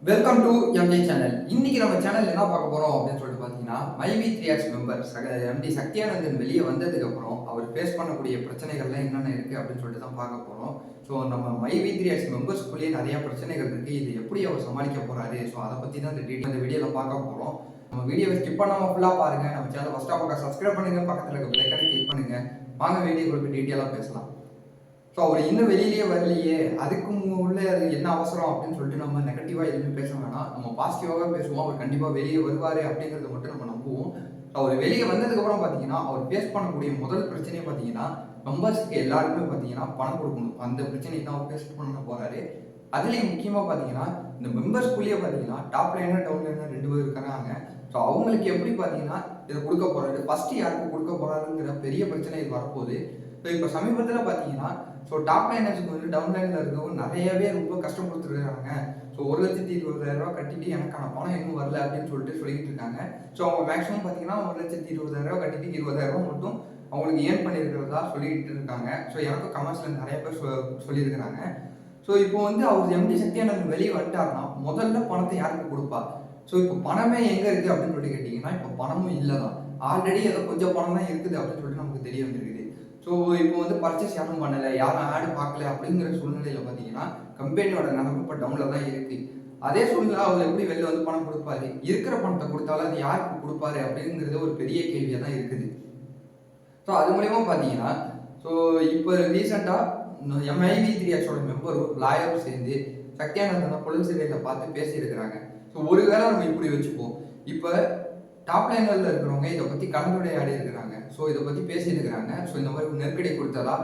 Welcome to MJ channel. இன்னைக்கு நம்ம channel என்ன பார்க்க போறோம் அப்படின்னு சொல்லிட்டு பார்த்தீங்கன்னா, மைவி 3X மெம்பர் எம்டி சக்தியானந்தன் வெளியே வந்ததுக்கு அப்புறம் அவர் ஃபேஸ் பண்ணக்கூடிய பிரச்சனைகள்லாம் என்னென்ன இருக்கு அப்படின்னு சொல்லிட்டு தான் பார்க்க போறோம். ஸோ நம்ம மைவி 3X மெம்பர்ஸ்குள்ளேயே நிறைய பிரச்சனைகள் இருக்கு. இது எப்படி அவர் சமாளிக்க போறாரு? ஸோ அதை பத்தி தான் இந்த வீடியோல பார்க்க போறோம். நம்ம வீடியோவை ஸ்கிப் பண்ணாம ஃபுல்லா பாருங்க. நம்ம சேனல் ஃபர்ஸ்ட் ஆஃப் சப்ஸ்கிரைப் பண்ணுங்க, பக்கத்துல இருக்க பெல் ஐகானை கிளிக் பண்ணுங்க. வாங்க வீடியோ குறித்து டீட்டெயிலாக பேசலாம். ஸோ அவர் இன்னும் வெளியிலேயே வரலையே, அதுக்கு உள்ள அது என்ன அவசரம் அப்படின்னு சொல்லிட்டு நம்ம நெகட்டிவாக எதுவுமே பேச வேணாம். நம்ம பாசிட்டிவாக பேசுவோம். அவர் கண்டிப்பாக வெளியே வருவார் அப்படிங்கிறத மட்டும் நம்ம நம்புவோம். அவர் வெளியே வந்ததுக்கப்புறம் பார்த்தீங்கன்னா, அவர் ஃபேஸ் பண்ணக்கூடிய முதல் பிரச்சனையை பார்த்தீங்கன்னா, மெம்பர்ஸ்க்கு எல்லாருக்குமே பார்த்தீங்கன்னா பணம் கொடுக்கணும். அந்த பிரச்சனையை தான் அவர் ஃபேஸ் பண்ண போறாரு. அதுலேயும் முக்கியமாக பார்த்தீங்கன்னா, இந்த மெம்பர்ஸ்குள்ளேயே பார்த்தீங்கன்னா டாப் லைனர் டவுன் லைனர் 2 பேர் இருக்கிறாங்க. ஸோ அவங்களுக்கு எப்படி பார்த்தீங்கன்னா இதை கொடுக்க போறாரு, ஃபர்ஸ்ட் யாருக்கு கொடுக்க போறாருங்கிற பெரிய பிரச்சனை இது வரப்போகுது. ஸோ இப்போ சமீபத்தில் பார்த்தீங்கன்னா, ஸோ டாப் லைனர்ஸுக்கு வந்து டவுன் லைனில் இருக்கவங்க நிறையவே ரொம்ப கஷ்டம் கொடுத்துருக்காங்க. ஸோ 1,20,000 கட்டிட்டு எனக்கான பணம் இன்னும் வரல அப்படின்னு சொல்லிட்டு சொல்லிட்டு இருக்காங்க. ஸோ அவங்க மேக்ஸிமம் பார்த்தீங்கன்னா 1,20,000 கட்டிட்டு 20,000 மட்டும் அவங்களுக்கு ஏர்ன் பண்ணியிருக்கிறதா சொல்லிட்டு இருக்காங்க. ஸோ எனக்கும் கமெண்ட்ஸில் நிறைய பேர் சொல்லியிருக்கிறாங்க. ஸோ இப்போ வந்து அவர் எம்டி சக்தியானந்தன் வெளியே வந்துட்டாருன்னா முதல்ல பணத்தை யாருக்கு கொடுப்பா? ஸோ இப்போ பணமே எங்கே இருக்குது அப்படின்னு சொல்லிட்டு கேட்டிங்கன்னா, இப்போ பணமும் இல்லை தான். ஆல்ரெடி ஏதோ கொஞ்சம் பணம் தான் இருக்குது அப்படின்னு சொல்லிட்டு நமக்கு தெரிய வந்திருக்குது. ஸோ இப்போ வந்து பர்ச்சேஸ் யாரும் பண்ணலை, யாரும் ஆடு பார்க்கல அப்படிங்கிற சூழ்நிலையில் பார்த்தீங்கன்னா கம்பெனியோட நிலைமை இப்போ டவுனில் தான் இருக்குது. அதே சூழ்நிலை அவர் எப்படி வெளில வந்து பணம் கொடுப்பாரு, இருக்கிற பணத்தை கொடுத்தாலும் அது யாருக்கு கொடுப்பாரு அப்படிங்கிறது ஒரு பெரிய கேள்வியாக தான் இருக்குது. ஸோ அது மூலியமா பார்த்தீங்கன்னா, ஸோ இப்போ ரீசெண்டாக எம்ஐவி 3Xோட மெம்பரும் லாயரும் சேர்ந்து சத்யானந்தனை புலன் சிறையில் பார்த்து பேசியிருக்கிறாங்க. ஸோ ஒருவேளை நம்ம இப்படி வச்சுப்போம், இப்போ டாப் லைனரில் இருக்கிறவங்க இதை பற்றி கலந்துரையாடி இருக்கிறாங்க. ஸோ இதை பற்றி பேசியிருக்கிறாங்க. ஸோ இந்த மாதிரி நெருக்கடி கொடுத்ததா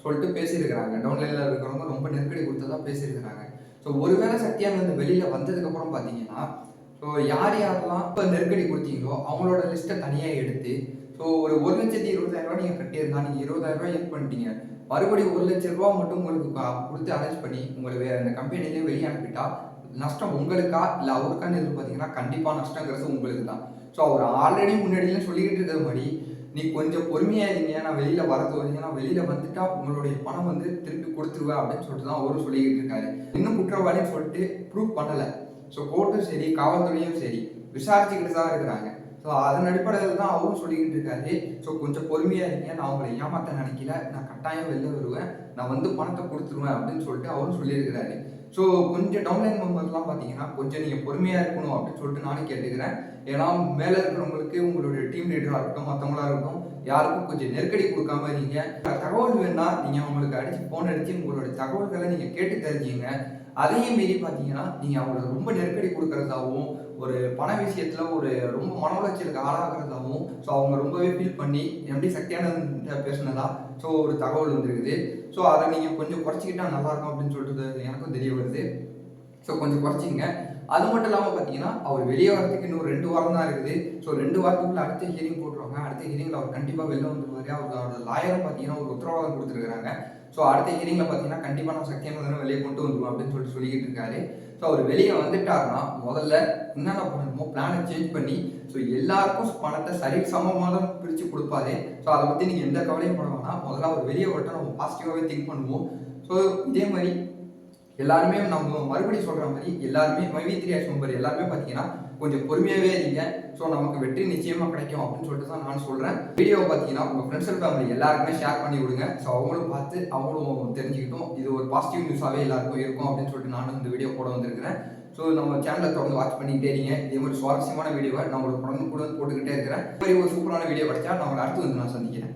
சொல்லிட்டு பேசியிருக்கிறாங்க. டவுன் லைனில் இருக்கிறவங்க ரொம்ப நெருக்கடி கொடுத்ததா பேசியிருக்கிறாங்க. ஸோ ஒருவேளை சத்யானந்தன் வெளியில் வந்ததுக்கப்புறம் பார்த்தீங்கன்னா, ஸோ யார் யாரெல்லாம் இப்போ நெருக்கடி கொடுத்தீங்களோ அவங்களோட லிஸ்ட்டை தனியாக எடுத்து, ஸோ ஒரு 1,20,000 நீங்கள் கட்டியிருந்தா நீங்கள் 20,000 ஏர்ன் பண்ணிட்டீங்க, மறுபடியும் 1,00,000 மட்டும் உங்களுக்கு கொடுத்து அரேஞ்ச் பண்ணி உங்களை அந்த கம்பெனிலேயே வெளியே அனுப்பிட்டா நஷ்டம் உங்களுக்கா இல்லை அவருக்கான்னு எதிர்ப்பு பார்த்தீங்கன்னா கண்டிப்பாக நஷ்டங்கிறது உங்களுக்கு தான். ஸோ அவர் ஆல்ரெடி முன்னாடியிலும் சொல்லிக்கிட்டு இருக்கிற மாதிரி, நீ கொஞ்சம் பொறுமையாக இருங்க, நான் வெளியில் வரது வரீங்க, நான் வெளியில் வந்துட்டா உங்களுடைய பணம் வந்து திருப்பி கொடுத்துருவேன் அப்படின்னு சொல்லிட்டு தான் அவரும் சொல்லிக்கிட்டு இருக்காரு. இன்னும் குற்றவாளின்னு சொல்லிட்டு ப்ரூவ் பண்ணலை. ஸோ கோர்ட்டும் சரி காவல்துறையும் சரி விசாரிச்சுக்கிட்டு தான் இருக்கிறாங்க. ஸோ அதன் அடிப்படையில் தான் அவரும் சொல்லிக்கிட்டு இருக்காரு. ஸோ கொஞ்சம் பொறுமையாக இருங்க, நான் உங்களை ஏமாற்ற நினைக்கல, நான் கட்டாயம் வெளில வருவேன், நான் வந்து பணத்தை கொடுத்துருவேன் அப்படின்னு சொல்லிட்டு அவரும் சொல்லியிருக்கிறாரு. ஸோ கொஞ்சம் டவுன்லைன் மெம்பர்ஸ்லாம் பார்த்தீங்கன்னா கொஞ்சம் நீங்கள் பொறுமையாக இருக்கணும் அப்படின்னு சொல்லிட்டு நானும் கேட்டுக்கிறேன். ஏன்னா மேலே இருக்கிறவங்களுக்கு உங்களுடைய டீம் லீடராக இருக்கட்டும், மற்றவங்களா இருக்கட்டும், யாருக்கும் கொஞ்சம் நெருக்கடி கொடுக்காம இருங்க. தகவல் வேணா நீங்கள் அவங்களுக்கு அடித்து ஃபோன் அடித்து உங்களுடைய தகவல்களை நீங்கள் கேட்டு தெரிஞ்சுங்க. அதையும் மீறி பார்த்தீங்கன்னா நீங்கள் அவங்களுக்கு ரொம்ப நெருக்கடி கொடுக்கறதாகவும், ஒரு பண விஷயத்தில் ஒரு ரொம்ப மன உளைச்சலுக்கு ஆளாகிறதாகவும், ஸோ அவங்க ரொம்பவே ஃபீல் பண்ணி எப்படி சக்தியானந்த பேசினதா ஸோ ஒரு தகவல் வந்துருக்குது. ஸோ அதை நீங்கள் கொஞ்சம் குறைச்சிக்கிட்டா நல்லாயிருக்கும் அப்படின்னு சொல்லிட்டு எனக்கும் தெரிய வருது. ஸோ கொஞ்சம் குறைச்சிங்க. அது மட்டும் இல்லாமல் பார்த்தீங்கன்னா அவர் வெளியே வரதுக்கு இன்னும் 2 வாரம் தான் இருக்குது. ஸோ 2 வாரத்துக்குள்ள அடுத்த ஹியரிங் போட்டுருவாங்க. அடுத்த ஹியரிங்கில் அவர் கண்டிப்பாக வெளில வந்துருவாரு. அவரோட லாயரும் பார்த்தீங்கன்னா ஒரு உத்தரவாதம் கொடுத்துருக்காங்க. ஸோ அடுத்த ஹியரிங்கில் பார்த்தீங்கன்னா கண்டிப்பாக நான் சக்தியானந்தனை வெளியே கொண்டு வந்துருவோம் அப்படின்னு சொல்லிக்கிட்டு இருக்காரு. ஸோ அவர் வெளியே வந்துட்டாருன்னா முதல்ல என்னென்ன பண்ணணுமோ பிளானை சேஞ்ச் பண்ணி ஸோ எல்லாருக்கும் பணத்தை சரி சமமாக தான் பிரித்து கொடுப்பாரு. ஸோ அதை பற்றி நீங்கள் எந்த கவலையும் பண்ண வேணாம். முதல்ல அவர் வெளியே வரட்டும், நம்ம பாசிட்டிவாகவே திங்க் பண்ணுவோம். ஸோ இதே மாதிரி எல்லாருமே நம்ம மறுபடியும் சொல்கிற மாதிரி எல்லாருமே மைவி 3X மெம்பர் எல்லாருமே பார்த்தீங்கன்னா கொஞ்சம் பொறுமையாகவே இருங்க. ஸோ நமக்கு வெற்றி நிச்சயமாக கிடைக்கும் அப்படின்னு சொல்லிட்டு தான் நான் சொல்கிறேன். வீடியோவை பார்த்தீங்கன்னா உங்கள் ஃப்ரெண்ட்ஸ் அண்ட் ஃபேமிலி எல்லாருக்குமே ஷேர் பண்ணி விடுங்க. ஸோ அவங்களும் பார்த்து அவங்களும் தெரிஞ்சுக்கிட்டோம் இது ஒரு பாசிட்டிவ் நியூஸாகவே எல்லாருக்கும் இருக்கும் அப்படின்னு சொல்லிட்டு நானும் இந்த வீடியோ போட வந்திருக்கிறேன். ஸோ நம்ம சேனலை தொடர்ந்து வாட்ச் பண்ணிக்கிட்டே இருங்க. இதே மாதிரி சுவாரஸ்யமான வீடியோவை நான் உங்களுக்கு கூட போட்டுக்கிட்டே இருக்கிறேன். இந்த மாதிரி ஒரு சூப்பரான வீடியோ கிடைச்சா நான் உங்களை அடுத்து வந்து நான் சந்திக்கிறேன்.